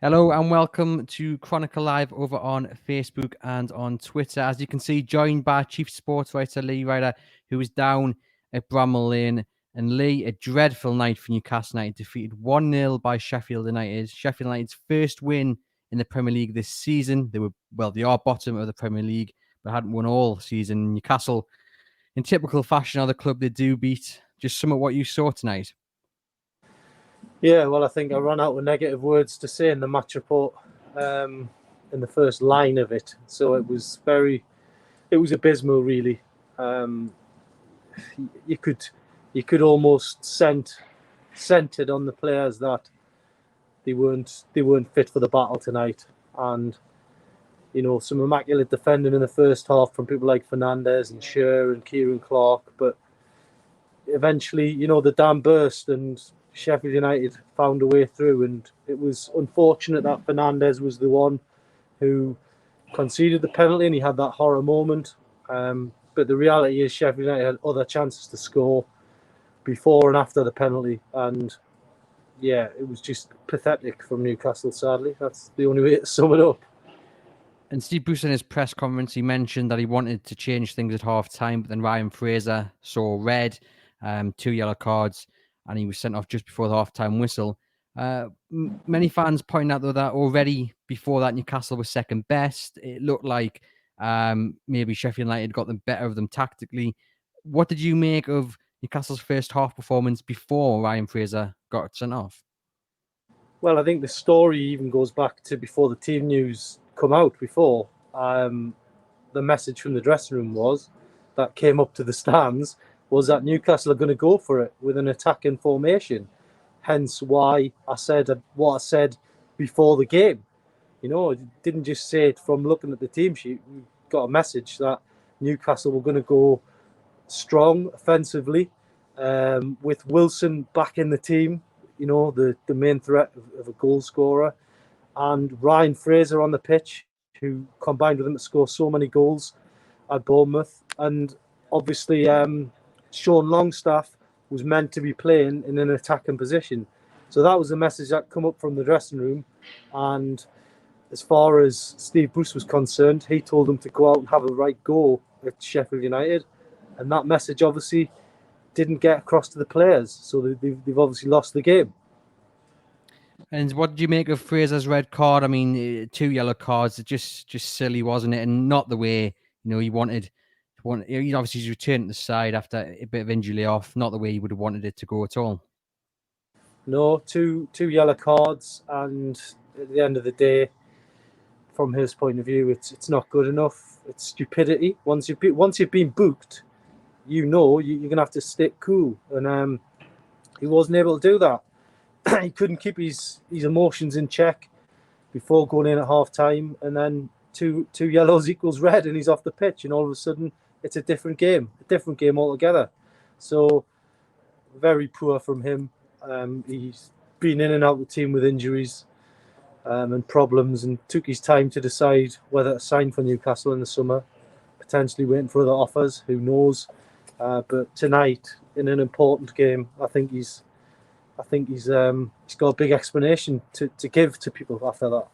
Hello and welcome to Chronicle Live over on Facebook and on Twitter. As you can see, joined by Chief Sports Writer Lee Ryder, who is down at Bramall Lane. And Lee, a dreadful night for Newcastle United, defeated 1-0 by Sheffield United. Sheffield United's first win in the Premier League this season. They are bottom of the Premier League, but hadn't won all season. Newcastle, in typical fashion, are the club they do beat. Just sum up what you saw tonight. Yeah, well, I think I ran out of negative words to say in the match report in the first line of it. So it was abysmal, really. You could almost sense it on the players that they weren't fit for the battle tonight. And some immaculate defending in the first half from people like Fernandes and Shearer and Kieran Clark, but eventually, the dam burst and Sheffield United found a way through, and it was unfortunate that Fernandes was the one who conceded the penalty and he had that horror moment. But the reality is Sheffield United had other chances to score before and after the penalty, and yeah, it was just pathetic from Newcastle, sadly. That's the only way to sum it up. And Steve Bruce in his press conference, he mentioned that he wanted to change things at half-time, but then Ryan Fraser saw red, 2 yellow cards, and he was sent off just before the half-time whistle. Many fans point out, though, that already before that, Newcastle was second best. It looked like maybe Sheffield United got the better of them tactically. What did you make of Newcastle's first half performance before Ryan Fraser got sent off? Well, I think the story even goes back to before the team news come out. Before the message from the dressing room that came up to the stands was that Newcastle are going to go for it with an attacking formation. Hence why I said what I said before the game. I didn't just say it from looking at the team sheet. We got a message that Newcastle were going to go strong offensively, with Wilson back in the team, the main threat of a goal scorer, and Ryan Fraser on the pitch, who combined with him to score so many goals at Bournemouth. And obviously, Sean Longstaff was meant to be playing in an attacking position. So that was the message that come up from the dressing room. And as far as Steve Bruce was concerned, he told them to go out and have a right go at Sheffield United. And that message obviously didn't get across to the players. So they've obviously lost the game. And what did you make of Fraser's red card? I mean, 2 yellow cards, just silly, wasn't it? And not the way, he wanted. He obviously he's returned to the side after a bit of injury off. Not the way he would have wanted it to go at all. No, two yellow cards, and at the end of the day, from his point of view, it's not good enough. It's stupidity. Once you've been booked, you're gonna have to stick cool, and he wasn't able to do that. He couldn't keep his emotions in check before going in at half time, and then two yellows equals red, and he's off the pitch, and all of a sudden it's a different game altogether. So very poor from him. He's been in and out of the team with injuries and problems, and took his time to decide whether to sign for Newcastle in the summer, potentially waiting for other offers, who knows. But tonight, in an important game, I think he's got a big explanation to give to people after that.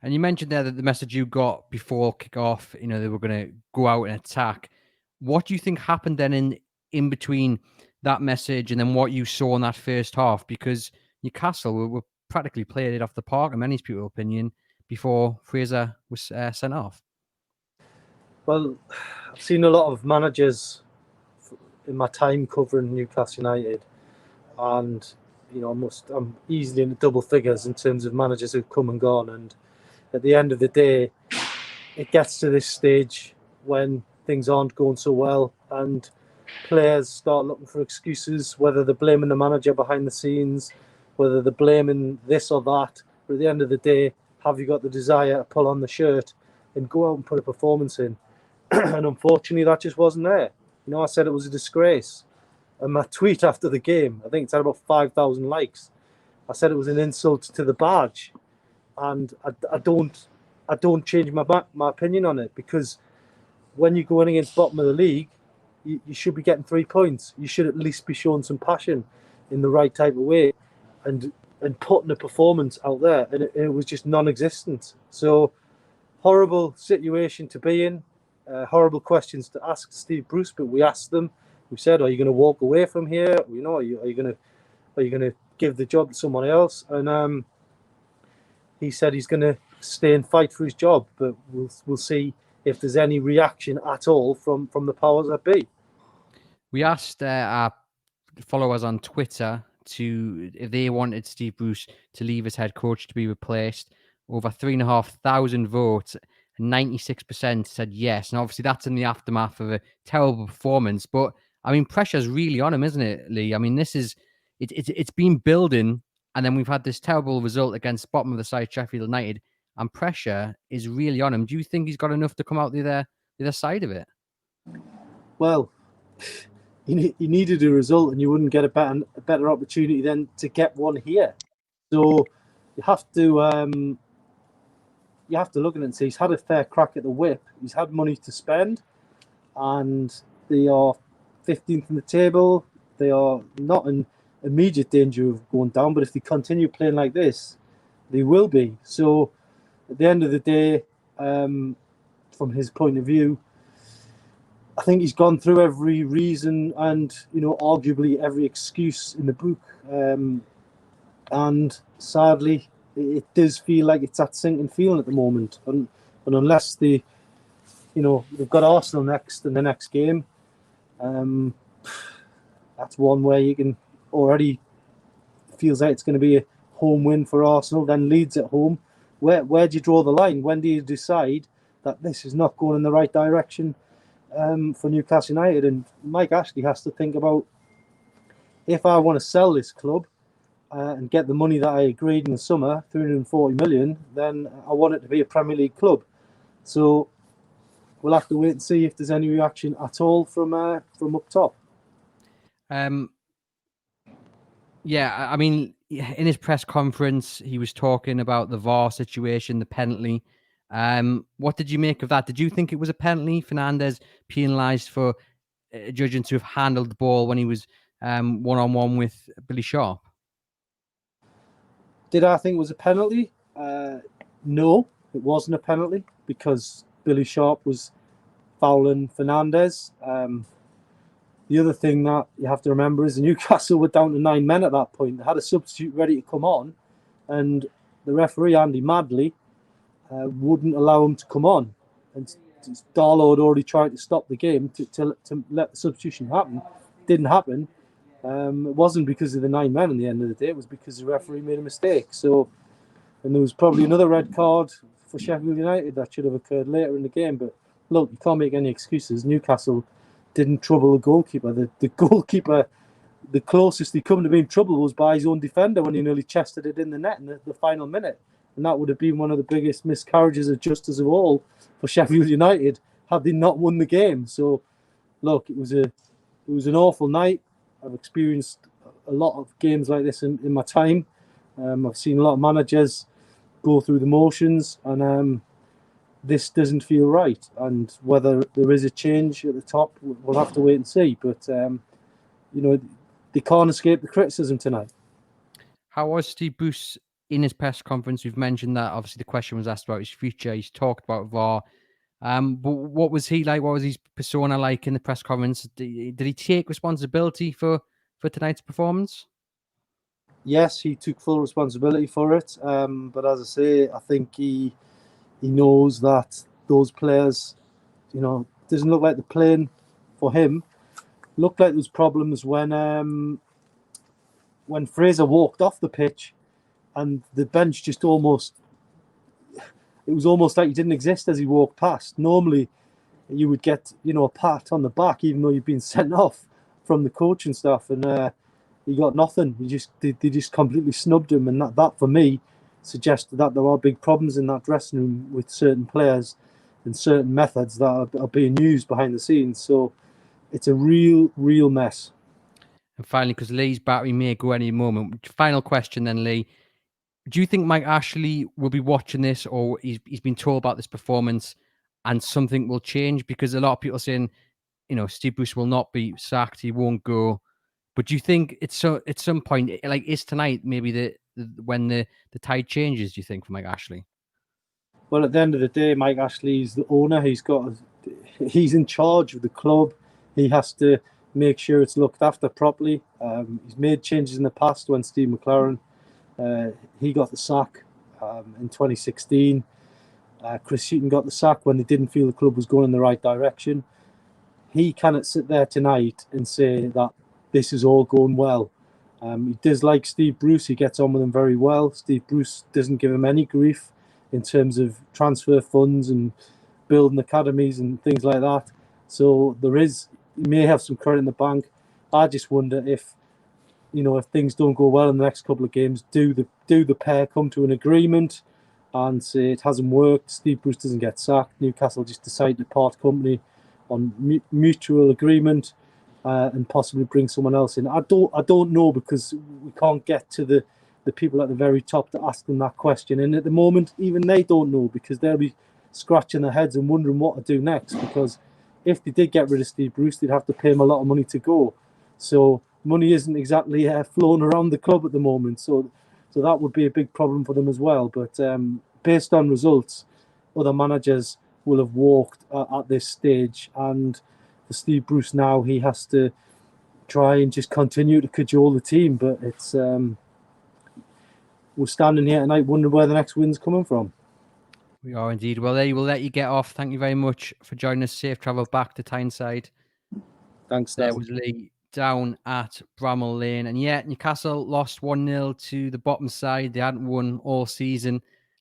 And you mentioned there that the message you got before kick-off, they were going to go out and attack. What do you think happened then in between that message and then what you saw in that first half? Because Newcastle were practically playing it off the park, in many people's opinion, before Fraser was sent off. Well, I've seen a lot of managers in my time covering Newcastle United, and I'm easily in the double figures in terms of managers who've come and gone. And at the end of the day, it gets to this stage when things aren't going so well, and players start looking for excuses, whether they're blaming the manager behind the scenes, whether they're blaming this or that. But at the end of the day, have you got the desire to pull on the shirt and go out and put a performance in? And unfortunately, that just wasn't there. I said it was a disgrace. And my tweet after the game, I think it's had about 5,000 likes. I said it was an insult to the badge. And I don't change my opinion on it, because when you're going against bottom of the league, you should be getting 3 points. You should at least be showing some passion in the right type of way. And and putting a performance out there, and it was just non-existent. So horrible situation to be in, horrible questions to ask Steve Bruce, but we asked them. We said, "Are you going to walk away from here? You know, are you going to give the job to someone else?" And he said he's going to stay and fight for his job, but we'll see if there's any reaction at all from the powers that be. We asked our followers on Twitter if they wanted Steve Bruce to leave as head coach to be replaced. Over 3,500 votes, 96% said yes. And obviously that's in the aftermath of a terrible performance. But I mean, pressure's really on him, isn't it, Lee? I mean, it's been building, and then we've had this terrible result against bottom of the side, Sheffield United, and pressure is really on him. Do you think he's got enough to come out the other side of it? Well, he needed a result, and you wouldn't get a better opportunity than to get one here. So you have to look at it and say he's had a fair crack at the whip. He's had money to spend, and they are 15th in the table. They are not in immediate danger of going down, but if they continue playing like this, they will be. So at the end of the day, from his point of view, I think he's gone through every reason and, arguably every excuse in the book. And sadly, it does feel like it's that sinking feeling at the moment. And unless they've got Arsenal next in the next game, that's one where you can already feels like it's going to be a home win for Arsenal. Then Leeds at home. Where do you draw the line? When do you decide that this is not going in the right direction for Newcastle United? And Mike Ashley has to think about, if I want to sell this club and get the money that I agreed in the summer, 340 million, then I want it to be a Premier League club. So we'll have to wait and see if there's any reaction at all from up top. Yeah, I mean, in his press conference, he was talking about the VAR situation, the penalty. What did you make of that? Did you think it was a penalty? Fernandes penalised for judging to have handled the ball when he was one-on-one with Billy Sharp? Did I think it was a penalty? No, it wasn't a penalty because Billy Sharp was fouling Fernandes. The other thing that you have to remember is Newcastle were down to 9 men at that point. They had a substitute ready to come on, and the referee, Andy Madley, wouldn't allow him to come on. And Darlow had already tried to stop the game to let the substitution happen. Didn't happen. It wasn't because of the 9 men at the end of the day. It was because the referee made a mistake. So, and there was probably another red card for Sheffield United that should have occurred later in the game. But look, you can't make any excuses. Newcastle didn't trouble the goalkeeper. The goalkeeper, the closest he come to being trouble was by his own defender when he nearly chested it in the net in the final minute. And that would have been one of the biggest miscarriages of justice of all for Sheffield United had they not won the game. So, look, it was an awful night. I've experienced a lot of games like this in my time. I've seen a lot of managers go through the motions, and this doesn't feel right. And whether there is a change at the top, we'll have to wait and see. But, they can't escape the criticism tonight. How was Steve Bruce in his press conference? We've mentioned that obviously the question was asked about his future. He's talked about VAR. But what was he like? What was his persona like in the press conference? Did he take responsibility for tonight's performance? Yes, he took full responsibility for it. But as I say, I think he knows that those players, doesn't look like they're playing for him. Looked like there was problems when Fraser walked off the pitch, and the bench just it was almost like he didn't exist as he walked past. Normally, you would get a pat on the back, even though you've been sent off from the coaching staff, and he got nothing. They just completely snubbed him, and that for me suggested that there are big problems in that dressing room with certain players and certain methods that are being used behind the scenes. So it's a real mess. And finally, because Lee's battery may go any moment, final question then, Lee. Do you think Mike Ashley will be watching this, or he's been told about this performance and something will change? Because a lot of people are saying, Steve Bruce will not be sacked, he won't go. But do you think at some point, like is tonight maybe when the tide changes, do you think, for Mike Ashley? Well, at the end of the day, Mike Ashley is the owner. He's in charge of the club. He has to make sure it's looked after properly. He's made changes in the past when Steve McLaren he got the sack in 2016. Chris Sheaton got the sack when they didn't feel the club was going in the right direction. He cannot sit there tonight and say that this is all going well. He does like Steve Bruce. He gets on with him very well. Steve Bruce doesn't give him any grief in terms of transfer funds and building academies and things like that. So he may have some credit in the bank. I just wonder if things don't go well in the next couple of games, do the pair come to an agreement and say it hasn't worked, Steve Bruce doesn't get sacked, Newcastle just decide to part company on mutual agreement and possibly bring someone else in. I don't know, because we can't get to the people at the very top to ask them that question. And at the moment, even they don't know, because they'll be scratching their heads and wondering what to do next. Because if they did get rid of Steve Bruce, they'd have to pay him a lot of money to go. So money isn't exactly flowing around the club at the moment. So that would be a big problem for them as well. But based on results, other managers will have walked at this stage. And for Steve Bruce now, he has to try and just continue to cajole the team. But it's we're standing here tonight wondering where the next win's coming from. We are indeed. Well, there, we'll let you get off. Thank you very much for joining us. Safe travel back to Tyneside. Thanks, There was Lee down at Bramall Lane. And yeah, Newcastle lost 1-0 to the bottom side. They hadn't won all season.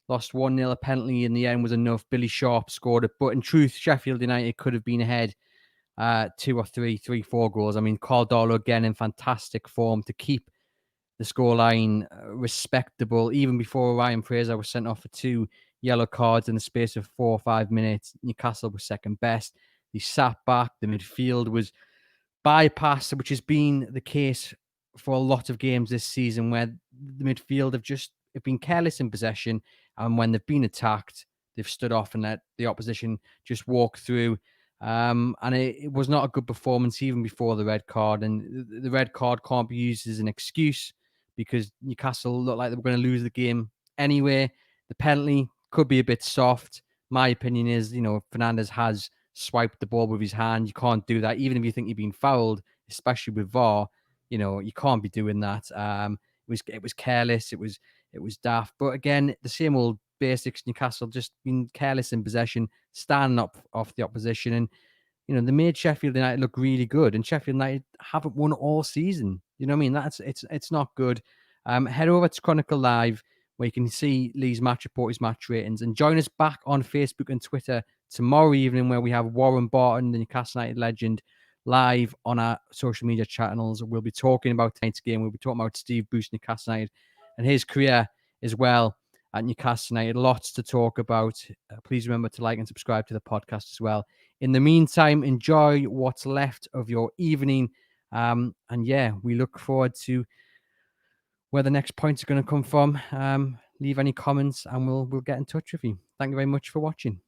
Lost 1-0. A penalty in the end was enough. Billy Sharp scored it. But in truth, Sheffield United could have been ahead 2 or 3, 4 goals. I mean, Caldolo again in fantastic form to keep the scoreline respectable. Even before Ryan Fraser was sent off for 2 yellow cards in the space of 4 or 5 minutes, Newcastle was second best. He sat back. The midfield was bypassed, which has been the case for a lot of games this season, where the midfield have been careless in possession, and when they've been attacked, they've stood off and let the opposition just walk through. And it was not a good performance even before the red card. And the red card can't be used as an excuse, because Newcastle looked like they were going to lose the game anyway. The penalty could be a bit soft. My opinion is, Fernandes has swiped the ball with his hand. You can't do that, even if you think you've been fouled, especially with VAR. You can't be doing that. It was careless. It was daft. But again, the same old basics. Newcastle just been careless in possession, standing up off the opposition, and they made Sheffield United look really good. And Sheffield United haven't won all season. You know what I mean? It's not good. Head over to Chronicle Live, where you can see Lee's match report, his match ratings, and join us back on Facebook and Twitter tomorrow evening, where we have Warren Barton, the Newcastle United legend, live on our social media channels. We'll be talking about tonight's game. We'll be talking about Steve Bruce, Newcastle United, and his career as well at Newcastle United. Lots to talk about. Please remember to like and subscribe to the podcast as well. In the meantime, enjoy what's left of your evening. And yeah, we look forward to where the next points are going to come from. Leave any comments and we'll get in touch with you. Thank you very much for watching.